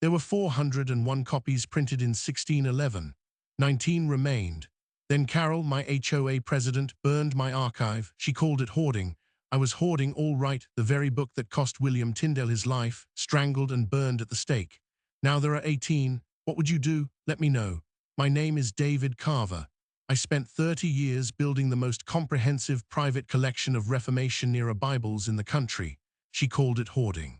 There were 401 copies printed in 1611. 19 remained. Then Carol, my HOA president, burned my archive. She called it hoarding. I was hoarding, all right, the very book that cost William Tyndale his life, strangled and burned at the stake. Now there are 18. What would you do? Let me know. My name is David Carver. I spent 30 years building the most comprehensive private collection of Reformation-era Bibles in the country. She called it hoarding.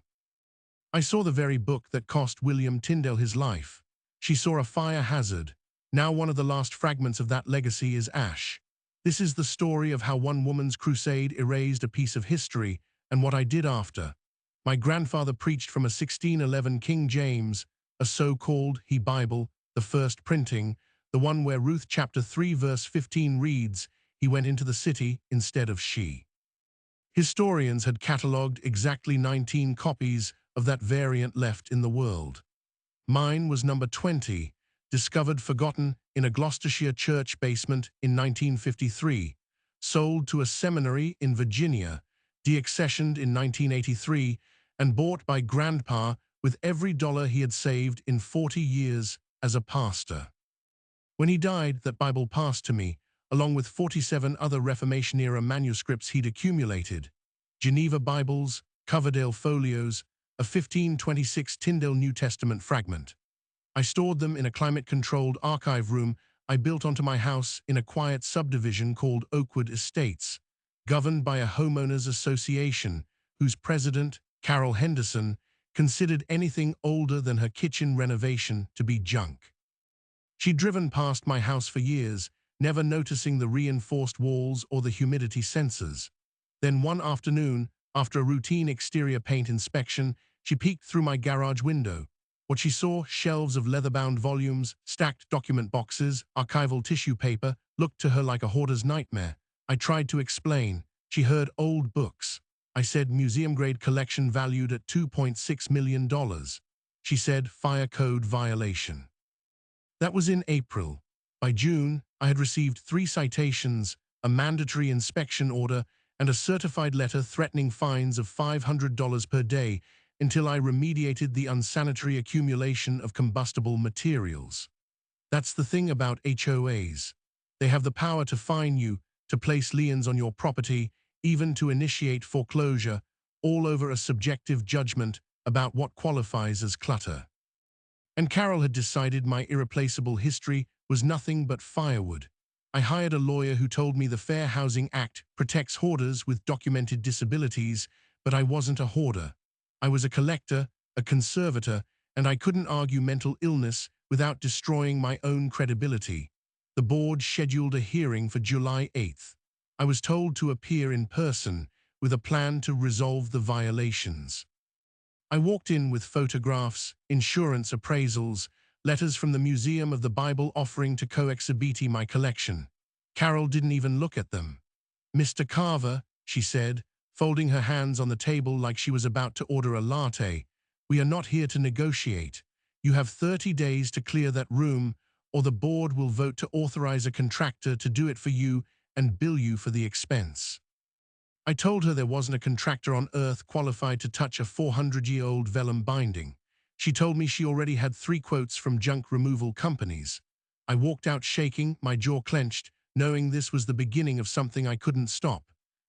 I saw the very book that cost William Tyndale his life. She saw a fire hazard. Now one of the last fragments of that legacy is ash. This is the story of how one woman's crusade erased a piece of history and what I did after. My grandfather preached from a 1611 King James, a so-called He Bible, the first printing, the one where Ruth chapter 3 verse 15 reads, "He went into the city instead of she." Historians had catalogued exactly 19 copies of that variant left in the world. Mine was number 20, discovered forgotten in a Gloucestershire church basement in 1953, sold to a seminary in Virginia, deaccessioned in 1983, and bought by Grandpa with every dollar he had saved in 40 years as a pastor. When he died, that Bible passed to me, along with 47 other Reformation-era manuscripts he'd accumulated. Geneva Bibles, Coverdale folios, a 1526 Tyndale New Testament fragment. I stored them in a climate-controlled archive room I built onto my house in a quiet subdivision called Oakwood Estates, governed by a homeowners association whose president, Carol Henderson, considered anything older than her kitchen renovation to be junk. She'd driven past my house for years, never noticing the reinforced walls or the humidity sensors. Then one afternoon, after a routine exterior paint inspection, she peeked through my garage window. What she saw, shelves of leather-bound volumes, stacked document boxes, archival tissue paper, looked to her like a hoarder's nightmare. I tried to explain. She heard old books. I said museum-grade collection valued at $2.6 million. She said fire code violation. That was in April. By June, I had received 3 citations, a mandatory inspection order, and a certified letter threatening fines of $500 per day until I remediated the unsanitary accumulation of combustible materials. That's the thing about HOAs. They have the power to fine you, to place liens on your property, even to initiate foreclosure, all over a subjective judgment about what qualifies as clutter. And Carol had decided my irreplaceable history was nothing but firewood. I hired a lawyer who told me the Fair Housing Act protects hoarders with documented disabilities, but I wasn't a hoarder. I was a collector, a conservator, and I couldn't argue mental illness without destroying my own credibility. The board scheduled a hearing for July 8th. I was told to appear in person with a plan to resolve the violations. I walked in with photographs, insurance appraisals, letters from the Museum of the Bible offering to co-exhibit my collection. Carol didn't even look at them. "Mr. Carver," she said, folding her hands on the table like she was about to order a latte, "we are not here to negotiate. You have 30 days to clear that room, or the board will vote to authorize a contractor to do it for you and bill you for the expense." I told her there wasn't a contractor on earth qualified to touch a 400-year-old vellum binding. She told me she already had 3 quotes from junk removal companies. I walked out shaking, my jaw clenched, knowing this was the beginning of something I couldn't stop.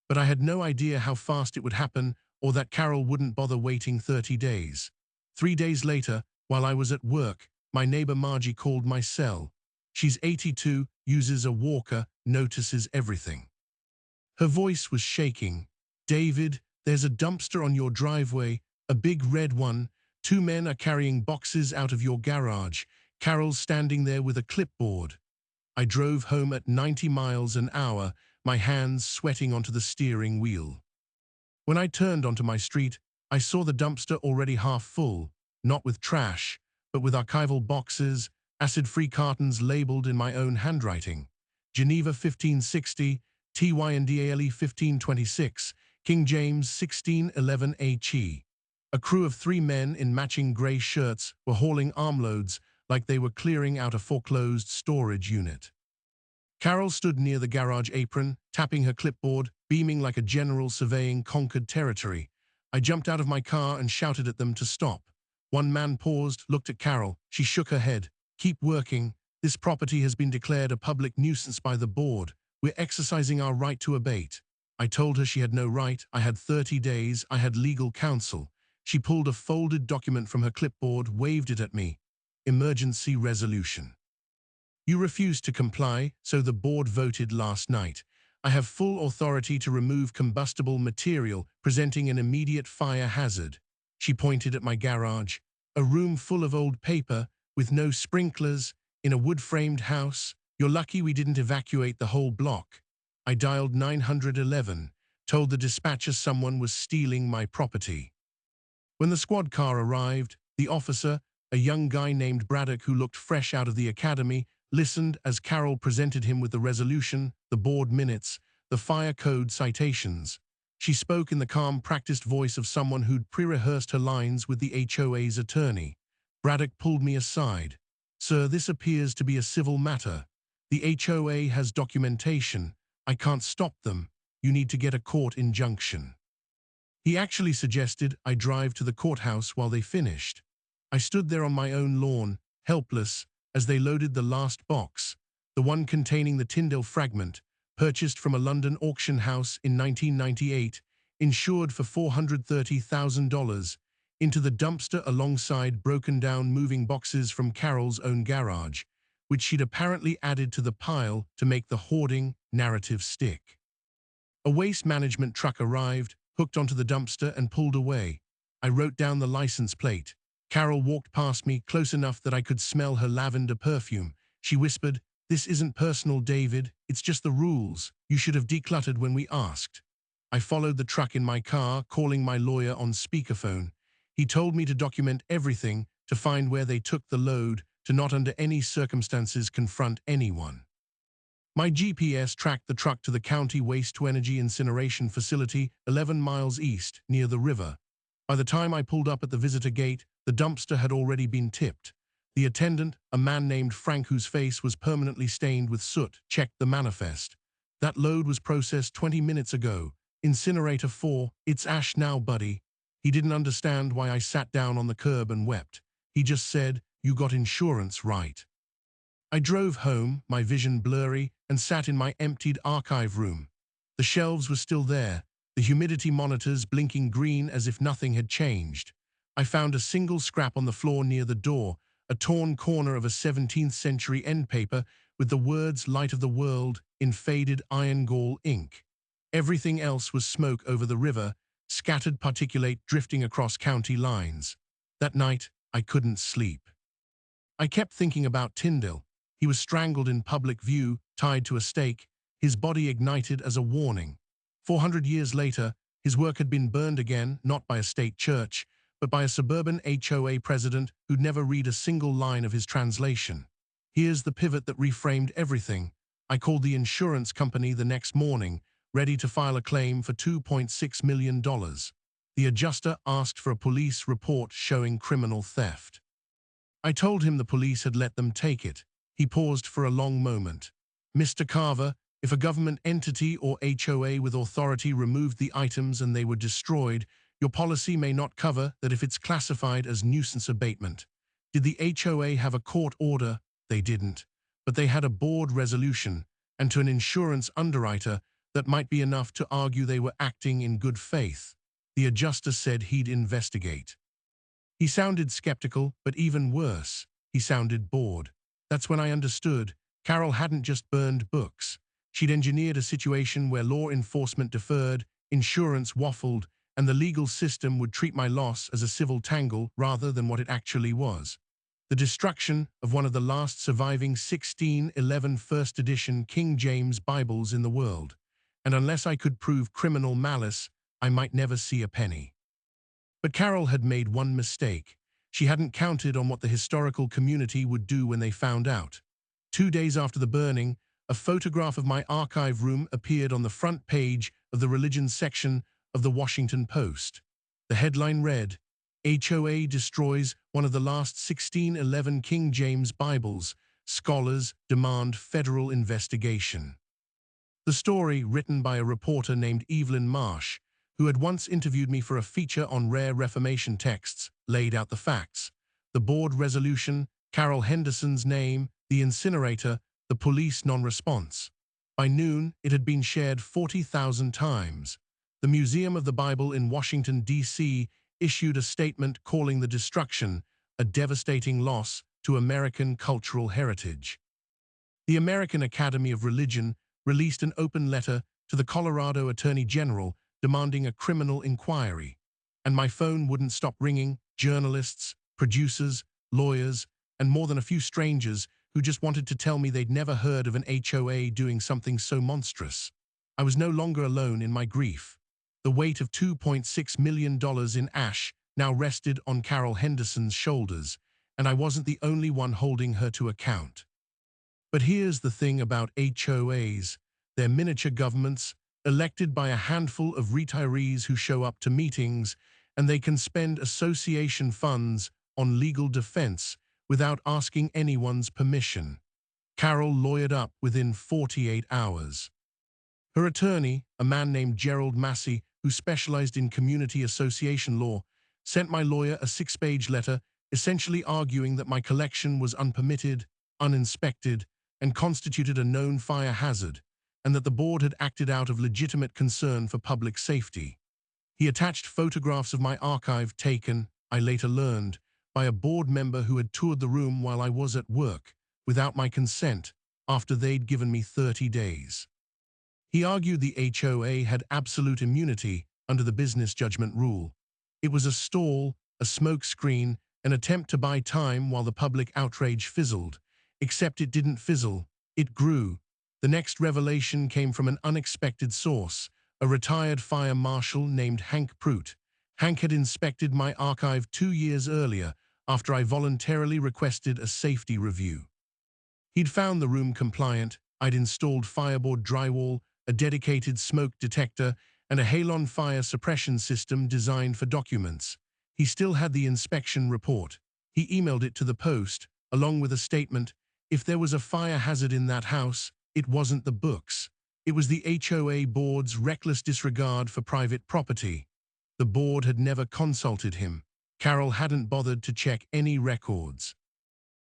But I had no idea how fast it would happen or that Carol wouldn't bother waiting 30 days. 3 days later, while I was at work, my neighbor Margie called my cell. She's 82, uses a walker, notices everything. Her voice was shaking. "David, there's a dumpster on your driveway, a big red one. 2 men are carrying boxes out of your garage. Carol's standing there with a clipboard." I drove home at 90 miles an hour, my hands sweating onto the steering wheel. When I turned onto my street, I saw the dumpster already half full, not with trash, but with archival boxes, acid-free cartons labeled in my own handwriting. Geneva 1560, Tyndale 1526, King James 1611 HE. A crew of 3 men in matching grey shirts were hauling armloads like they were clearing out a foreclosed storage unit. Carol stood near the garage apron, tapping her clipboard, beaming like a general surveying conquered territory. I jumped out of my car and shouted at them to stop. One man paused, looked at Carol. She shook her head. Keep working. This property has been declared a public nuisance by the board. We're exercising our right to abate. I told her she had no right. I had 30 days. I had legal counsel. She pulled a folded document from her clipboard, waved it at me. Emergency resolution. You refused to comply, so the board voted last night. I have full authority to remove combustible material presenting an immediate fire hazard. She pointed at my garage. A room full of old paper, with no sprinklers, in a wood-framed house. You're lucky we didn't evacuate the whole block. I dialed 911, told the dispatcher someone was stealing my property. When the squad car arrived, the officer, a young guy named Braddock who looked fresh out of the academy, listened as Carol presented him with the resolution, the board minutes, the fire code citations. She spoke in the calm, practiced voice of someone who'd pre-rehearsed her lines with the HOA's attorney. Braddock pulled me aside. Sir, this appears to be a civil matter. The HOA has documentation. I can't stop them. You need to get a court injunction. He actually suggested I drive to the courthouse while they finished. I stood there on my own lawn, helpless, as they loaded the last box, the one containing the Tyndale fragment, purchased from a London auction house in 1998, insured for $430,000, into the dumpster alongside broken-down moving boxes from Carol's own garage, which she'd apparently added to the pile to make the hoarding narrative stick. A waste management truck arrived, hooked onto the dumpster and pulled away. I wrote down the license plate. Carol walked past me, close enough that I could smell her lavender perfume. She whispered, "This isn't personal, David. It's just the rules. You should have decluttered when we asked." I followed the truck in my car, calling my lawyer on speakerphone. He told me to document everything, to find where they took the load, to not under any circumstances confront anyone. My GPS tracked the truck to the county waste-to-energy incineration facility 11 miles east, near the river. By the time I pulled up at the visitor gate, the dumpster had already been tipped. The attendant, a man named Frank whose face was permanently stained with soot, checked the manifest. "That load was processed 20 minutes ago. Incinerator 4, it's ash now, buddy." He didn't understand why I sat down on the curb and wept. He just said, "You got insurance right." I drove home, my vision blurry, and sat in my emptied archive room. The shelves were still there, the humidity monitors blinking green as if nothing had changed. I found a single scrap on the floor near the door, a torn corner of a 17th century end paper with the words "Light of the World" in faded iron gall ink. Everything else was smoke over the river, scattered particulate drifting across county lines. That night, I couldn't sleep. I kept thinking about Tyndale. He was strangled in public view, tied to a stake, his body ignited as a warning. 400 years later, his work had been burned again, not by a state church, but by a suburban HOA president who'd never read a single line of his translation. Here's the pivot that reframed everything. I called the insurance company the next morning, ready to file a claim for $2.6 million. The adjuster asked for a police report showing criminal theft. I told him the police had let them take it. He paused for a long moment. "Mr. Carver, if a government entity or HOA with authority removed the items and they were destroyed, your policy may not cover that if it's classified as nuisance abatement." Did the HOA have a court order? They didn't. But they had a board resolution, and to an insurance underwriter, that might be enough to argue they were acting in good faith. The adjuster said he'd investigate. He sounded skeptical, but even worse, he sounded bored. That's when I understood. Carol hadn't just burned books. She'd engineered a situation where law enforcement deferred, insurance waffled, and the legal system would treat my loss as a civil tangle rather than what it actually was. The destruction of one of the last surviving 1611 first edition King James Bibles in the world. And unless I could prove criminal malice, I might never see a penny. But Carol had made one mistake. She hadn't counted on what the historical community would do when they found out. 2 days after the burning, a photograph of my archive room appeared on the front page of the religion section of the Washington Post. The headline read, "HOA destroys one of the last 1611 King James Bibles. Scholars demand federal investigation." The story, written by a reporter named Evelyn Marsh, who had once interviewed me for a feature on rare Reformation texts, laid out the facts. The board resolution, Carol Henderson's name, the incinerator, the police non-response. By noon, it had been shared 40,000 times. The Museum of the Bible in Washington, D.C. issued a statement calling the destruction a devastating loss to American cultural heritage. The American Academy of Religion released an open letter to the Colorado Attorney General demanding a criminal inquiry. And my phone wouldn't stop ringing. Journalists, producers, lawyers, and more than a few strangers who just wanted to tell me they'd never heard of an HOA doing something so monstrous. I was no longer alone in my grief. The weight of $2.6 million in ash now rested on Carol Henderson's shoulders, and I wasn't the only one holding her to account. But here's the thing about HOAs. They're miniature governments, elected by a handful of retirees who show up to meetings, and they can spend association funds on legal defense without asking anyone's permission. Carol lawyered up within 48 hours. Her attorney, a man named Gerald Massey, who specialized in community association law, sent my lawyer a 6-page letter essentially arguing that my collection was unpermitted, uninspected, and constituted a known fire hazard, and that the board had acted out of legitimate concern for public safety. He attached photographs of my archive taken, I later learned, by a board member who had toured the room while I was at work, without my consent, after they'd given me 30 days. He argued the HOA had absolute immunity under the business judgment rule. It was a stall, a smokescreen, an attempt to buy time while the public outrage fizzled. Except it didn't fizzle, it grew. The next revelation came from an unexpected source, a retired fire marshal named Hank Pruitt. Hank had inspected my archive 2 years earlier after I voluntarily requested a safety review. He'd found the room compliant. I'd installed fireboard drywall, a dedicated smoke detector, and a halon fire suppression system designed for documents. He still had the inspection report. He emailed it to the Post, along with a statement: if there was a fire hazard in that house, it wasn't the books. It was the HOA board's reckless disregard for private property. The board had never consulted him. Carol hadn't bothered to check any records.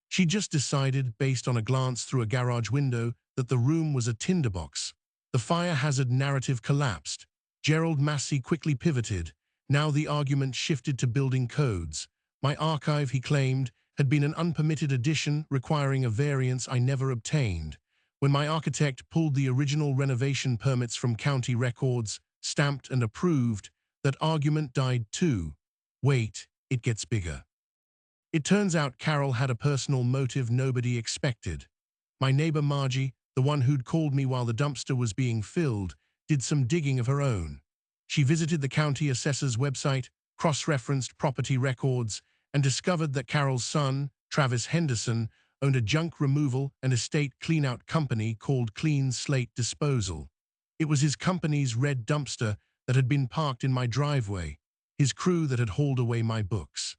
She just decided, based on a glance through a garage window, that the room was a tinderbox. The fire hazard narrative collapsed. Gerald Massey quickly pivoted. Now the argument shifted to building codes. My archive, he claimed, had been an unpermitted addition requiring a variance I never obtained. When my architect pulled the original renovation permits from county records, stamped and approved, that argument died too. Wait, it gets bigger. It turns out Carol had a personal motive nobody expected. My neighbor Margie, the one who'd called me while the dumpster was being filled, did some digging of her own. She visited the county assessor's website, cross-referenced property records, and discovered that Carol's son, Travis Henderson, owned a junk removal and estate cleanout company called Clean Slate Disposal. It was his company's red dumpster that had been parked in my driveway, his crew that had hauled away my books.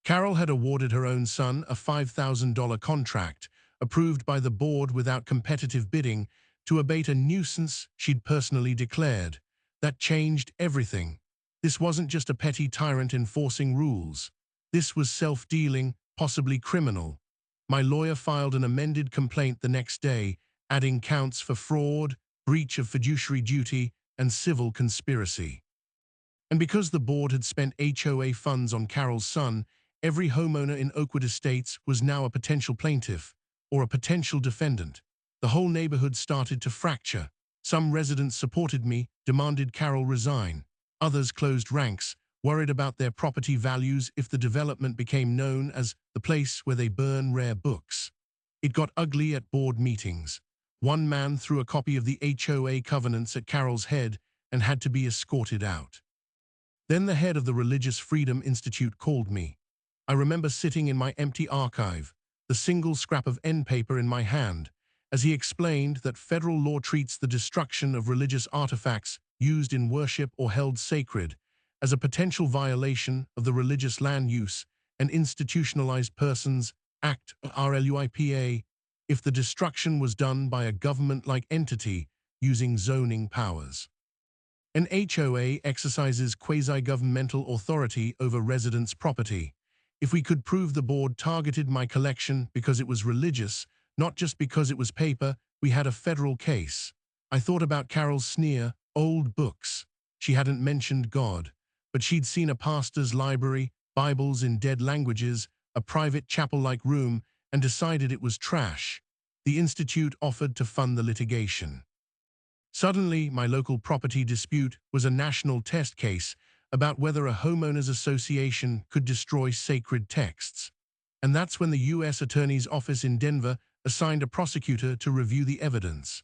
Carol had awarded her own son a $5,000 contract, approved by the board without competitive bidding, to abate a nuisance she'd personally declared. That changed everything. This wasn't just a petty tyrant enforcing rules. This was self-dealing, possibly criminal. My lawyer filed an amended complaint the next day, adding counts for fraud, breach of fiduciary duty, and civil conspiracy. And because the board had spent HOA funds on Carol's son, every homeowner in Oakwood Estates was now a potential plaintiff, or a potential defendant. The whole neighborhood started to fracture. Some residents supported me, demanded Carol resign. Others closed ranks, worried about their property values if the development became known as the place where they burn rare books. It got ugly at board meetings. One man threw a copy of the HOA covenants at Carol's head and had to be escorted out. Then the head of the Religious Freedom Institute called me. I remember sitting in my empty archive, the single scrap of end paper in my hand, as he explained that federal law treats the destruction of religious artifacts used in worship or held sacred as a potential violation of the Religious Land Use and Institutionalized Persons Act (RLUIPA) if the destruction was done by a government-like entity using zoning powers. An HOA exercises quasi-governmental authority over residents' property. If we could prove the board targeted my collection because it was religious, not just because it was paper, we had a federal case. I thought about Carol's sneer, old books. She hadn't mentioned God, but she'd seen a pastor's library, Bibles in dead languages, a private chapel-like room, and decided it was trash. The institute offered to fund the litigation. Suddenly, my local property dispute was a national test case about whether a homeowners association could destroy sacred texts. And that's when the U.S. Attorney's Office in Denver assigned a prosecutor to review the evidence.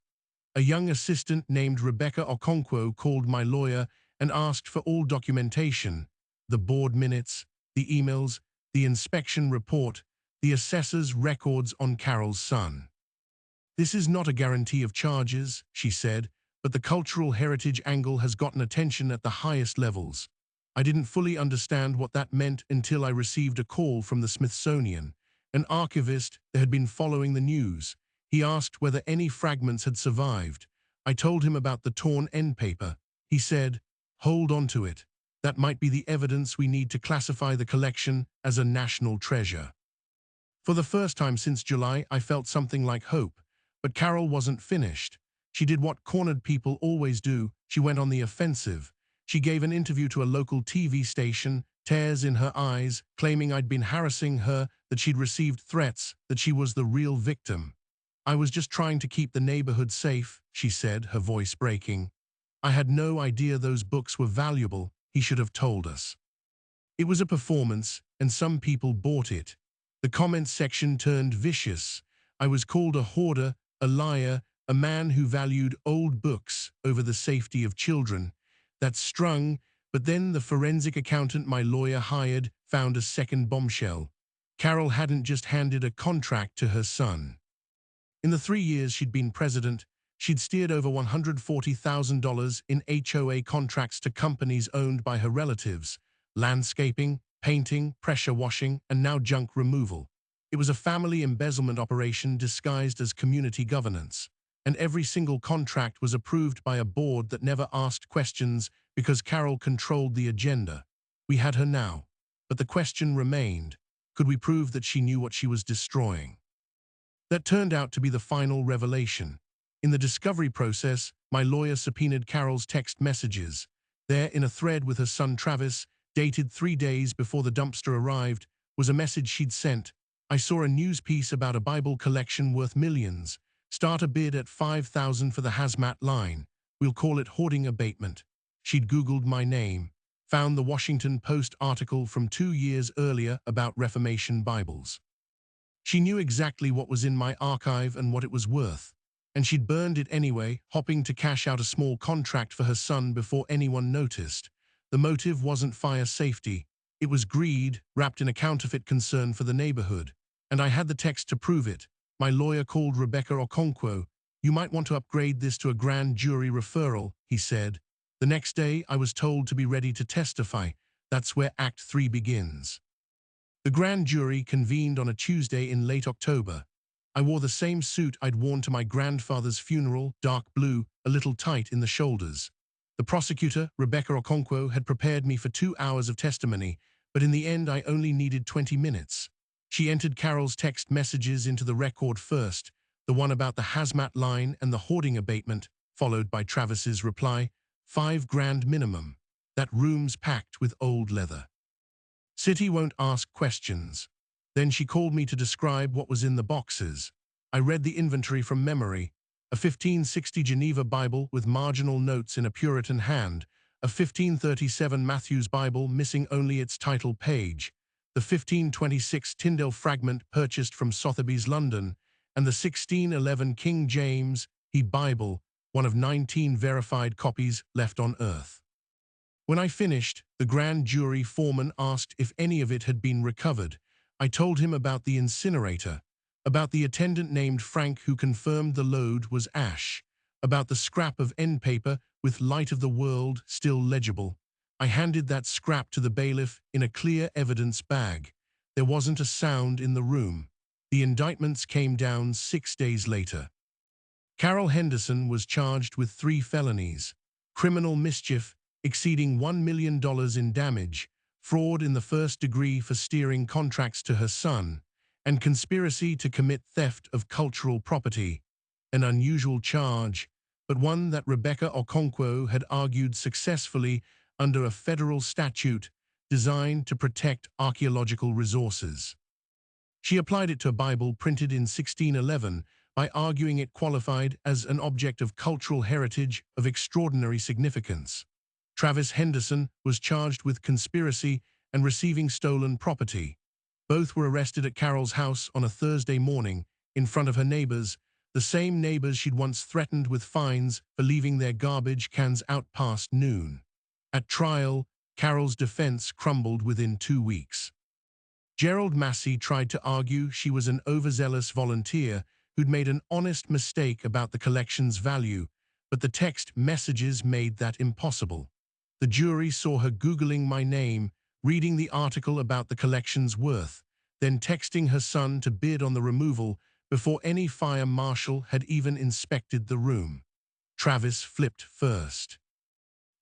A young assistant named Rebecca Okonkwo called my lawyer and asked for all documentation: the board minutes, the emails, the inspection report, the assessor's records on Carol's son. "This is not a guarantee of charges," she said, "but the cultural heritage angle has gotten attention at the highest levels." I didn't fully understand what that meant until I received a call from the Smithsonian, an archivist that had been following the news. He asked whether any fragments had survived. I told him about the torn end paper. He said, "Hold on to it. That might be the evidence we need to classify the collection as a national treasure." For the first time since July, I felt something like hope. But Carol wasn't finished. She did what cornered people always do. She went on the offensive. She gave an interview to a local TV station, tears in her eyes, claiming I'd been harassing her, that she'd received threats, that she was the real victim. "I was just trying to keep the neighborhood safe," she said, her voice breaking. "I had no idea those books were valuable. He should have told us." It was a performance, and some people bought it. The comments section turned vicious. I was called a hoarder, a liar, a man who valued old books over the safety of children. That strung, but then the forensic accountant my lawyer hired found a second bombshell. Carol hadn't just handed a contract to her son. In the 3 years she'd been president, she'd steered over $140,000 in HOA contracts to companies owned by her relatives: landscaping, painting, pressure washing, and now junk removal. It was a family embezzlement operation disguised as community governance. And every single contract was approved by a board that never asked questions because Carol controlled the agenda. We had her now. But the question remained: could we prove that she knew what she was destroying? That turned out to be the final revelation. In the discovery process, my lawyer subpoenaed Carol's text messages. There, in a thread with her son Travis, dated 3 days before the dumpster arrived, was a message she'd sent. "I saw a news piece about a Bible collection worth millions. Start a bid at $5,000 for the hazmat line. We'll call it hoarding abatement." She'd Googled my name, found the Washington Post article from 2 years earlier about Reformation Bibles. She knew exactly what was in my archive and what it was worth. And she'd burned it anyway, hoping to cash out a small contract for her son before anyone noticed. The motive wasn't fire safety. It was greed, wrapped in a counterfeit concern for the neighborhood. And I had the text to prove it. My lawyer called Rebecca Okonkwo. "You might want to upgrade this to a grand jury referral," he said. The next day, I was told to be ready to testify. That's where Act 3 begins. The grand jury convened on a Tuesday in late October. I wore the same suit I'd worn to my grandfather's funeral, dark blue, a little tight in the shoulders. The prosecutor, Rebecca Okonkwo, had prepared me for 2 hours of testimony, but in the end I only needed 20 minutes. She entered Carol's text messages into the record first, the one about the hazmat line and the hoarding abatement, followed by Travis's reply, $5 grand minimum. That room's packed with old leather. City won't ask questions. Then she called me to describe what was in the boxes. I read the inventory from memory: a 1560 Geneva Bible with marginal notes in a Puritan hand, a 1537 Matthew's Bible missing only its title page, the 1526 Tyndale fragment purchased from Sotheby's London, and the 1611 King James Bible, one of 19 verified copies left on Earth. When I finished, the grand jury foreman asked if any of it had been recovered. I told him about the incinerator, about the attendant named Frank who confirmed the load was ash, about the scrap of end paper with "Light of the World" still legible. I handed that scrap to the bailiff in a clear evidence bag. There wasn't a sound in the room. The indictments came down 6 days later. Carol Henderson was charged with 3 felonies: criminal mischief exceeding $1 million in damage, fraud in the first degree for steering contracts to her son, and conspiracy to commit theft of cultural property, an unusual charge, but one that Rebecca Okonkwo had argued successfully under a federal statute designed to protect archaeological resources. She applied it to a Bible printed in 1611 by arguing it qualified as an object of cultural heritage of extraordinary significance. Travis Henderson was charged with conspiracy and receiving stolen property. Both were arrested at Carol's house on a Thursday morning in front of her neighbors, the same neighbors she'd once threatened with fines for leaving their garbage cans out past noon. At trial, Carol's defense crumbled within 2 weeks. Gerald Massey tried to argue she was an overzealous volunteer who'd made an honest mistake about the collection's value, but the text messages made that impossible. The jury saw her Googling my name, reading the article about the collection's worth, then texting her son to bid on the removal before any fire marshal had even inspected the room. Travis flipped first.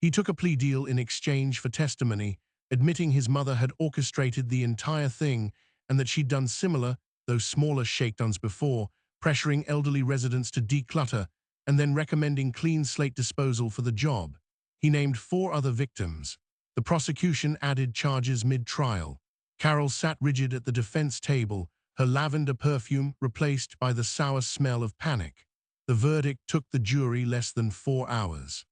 He took a plea deal in exchange for testimony, admitting his mother had orchestrated the entire thing and that she'd done similar, though smaller shakedowns before, pressuring elderly residents to declutter and then recommending clean slate disposal for the job. He named 4 other victims. The prosecution added charges mid-trial. Carol sat rigid at the defense table, her lavender perfume replaced by the sour smell of panic. The verdict took the jury less than 4 hours.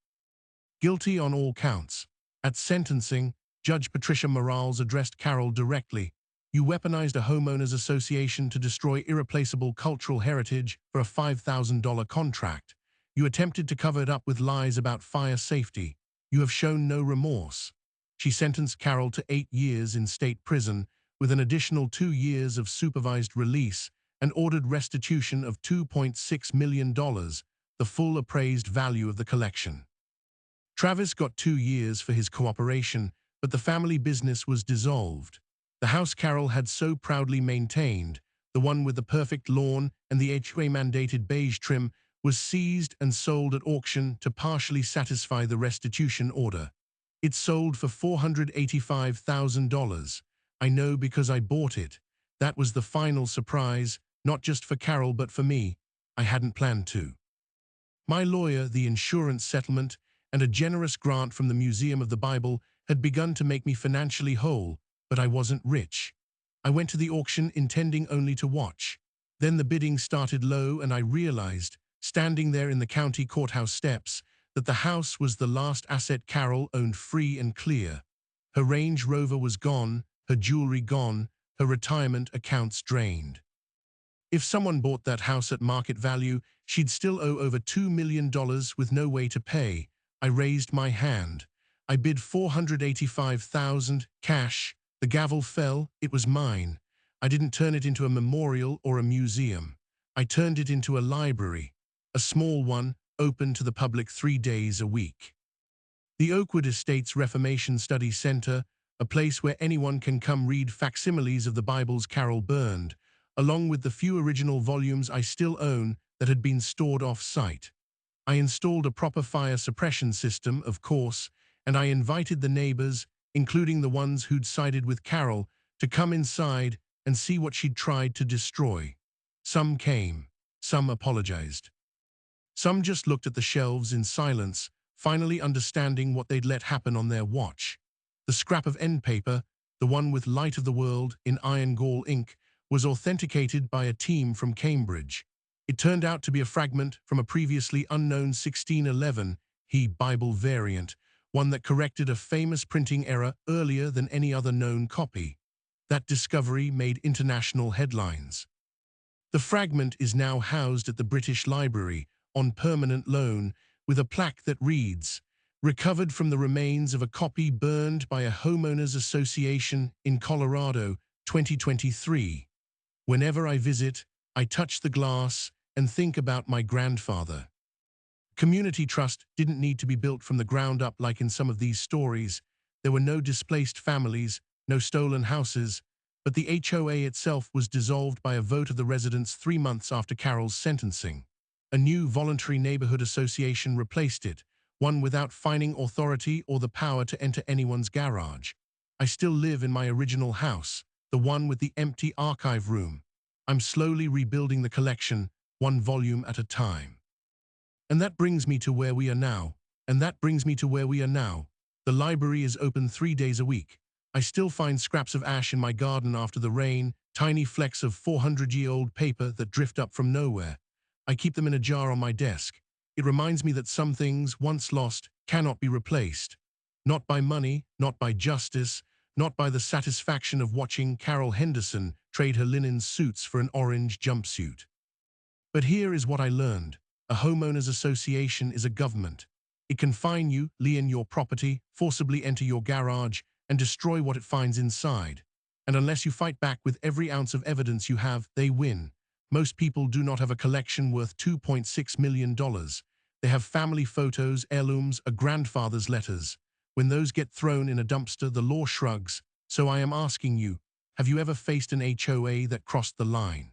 Guilty on all counts. At sentencing, Judge Patricia Morales addressed Carol directly. You weaponized a homeowners association to destroy irreplaceable cultural heritage for a $5,000 contract. You attempted to cover it up with lies about fire safety. You have shown no remorse. She sentenced Carol to 8 years in state prison with an additional 2 years of supervised release and ordered restitution of $2.6 million, the full appraised value of the collection. Travis got 2 years for his cooperation, but the family business was dissolved. The house Carol had so proudly maintained, the one with the perfect lawn and the HOA-mandated beige trim, was seized and sold at auction to partially satisfy the restitution order. It sold for $485,000. I know because I bought it. That was the final surprise, not just for Carol but for me. I hadn't planned to. My lawyer, the insurance settlement, and a generous grant from the Museum of the Bible had begun to make me financially whole, but I wasn't rich. I went to the auction intending only to watch. Then the bidding started low and I realized, standing there in the county courthouse steps, that the house was the last asset Carol owned free and clear. Her Range Rover was gone, her jewelry gone, her retirement accounts drained. If someone bought that house at market value, she'd still owe over $2 million with no way to pay. I raised my hand. I bid $485,000, cash. The gavel fell, it was mine. I didn't turn it into a memorial or a museum. I turned it into a library. A small one, open to the public 3 days a week. The Oakwood Estates Reformation Study Center, a place where anyone can come read facsimiles of the Bibles Carol burned, along with the few original volumes I still own that had been stored off-site. I installed a proper fire suppression system, of course, and I invited the neighbors, including the ones who'd sided with Carol, to come inside and see what she'd tried to destroy. Some came, some apologized. Some just looked at the shelves in silence, finally understanding what they'd let happen on their watch. The scrap of end paper, the one with Light of the World in iron gall ink, was authenticated by a team from Cambridge. It turned out to be a fragment from a previously unknown 1611 Bible variant, one that corrected a famous printing error earlier than any other known copy. That discovery made international headlines. The fragment is now housed at the British Library, on permanent loan, with a plaque that reads, "Recovered from the remains of a copy burned by a homeowners association in Colorado, 2023. Whenever I visit, I touch the glass and think about my grandfather." Community trust didn't need to be built from the ground up like in some of these stories. There were no displaced families, no stolen houses, but the HOA itself was dissolved by a vote of the residents 3 months after Carol's sentencing. A new voluntary neighborhood association replaced it, one without finding authority or the power to enter anyone's garage. I still live in my original house, the one with the empty archive room. I'm slowly rebuilding the collection, one volume at a time. And that brings me to where we are now. And that brings me to where we are now. The library is open 3 days a week. I still find scraps of ash in my garden after the rain, tiny flecks of 400-year-old paper that drift up from nowhere. I keep them in a jar on my desk. It reminds me that some things, once lost, cannot be replaced. Not by money, not by justice, not by the satisfaction of watching Carol Henderson trade her linen suits for an orange jumpsuit. But here is what I learned. A homeowners association is a government. It can fine you, lien your property, forcibly enter your garage, and destroy what it finds inside. And unless you fight back with every ounce of evidence you have, they win. Most people do not have a collection worth $2.6 million. They have family photos, heirlooms, a grandfather's letters. When those get thrown in a dumpster, the law shrugs. So I am asking you, have you ever faced an HOA that crossed the line?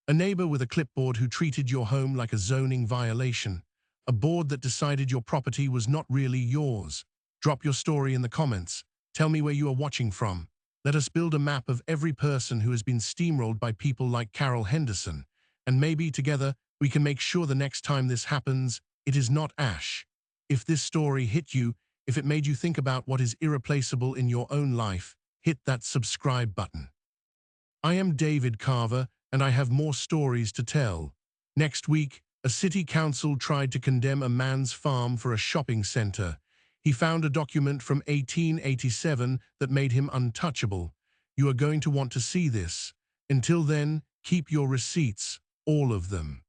A neighbor with a clipboard who treated your home like a zoning violation. A board that decided your property was not really yours. Drop your story in the comments. Tell me where you are watching from. Let us build a map of every person who has been steamrolled by people like Carol Henderson. And maybe together we can make sure the next time this happens, it is not ash. If this story hit you, if it made you think about what is irreplaceable in your own life, hit that subscribe button. I am David Carver, and I have more stories to tell. Next week, a city council tried to condemn a man's farm for a shopping center. He found a document from 1887 that made him untouchable. You are going to want to see this. Until then, keep your receipts, all of them.